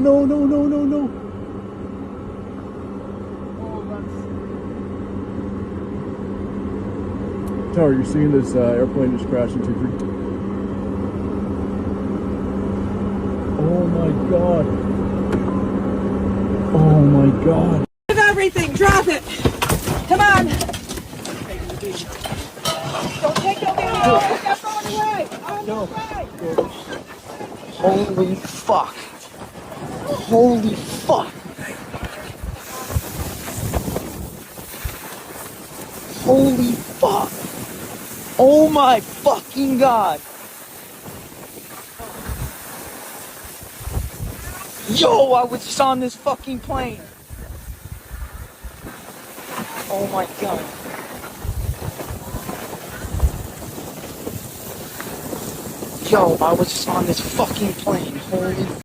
no, no, no, no, no. Tower, you're seeing this airplane just crash into three. Oh my god. Oh my god. Everything, drop it. Come on. Don't take no video. Step on the way. On the way. Holy fuck. Holy fuck. Holy fuck. Oh my fucking god. Yo, I was just on this fucking plane. Oh my god. Yo, I was just on this fucking plane. Holy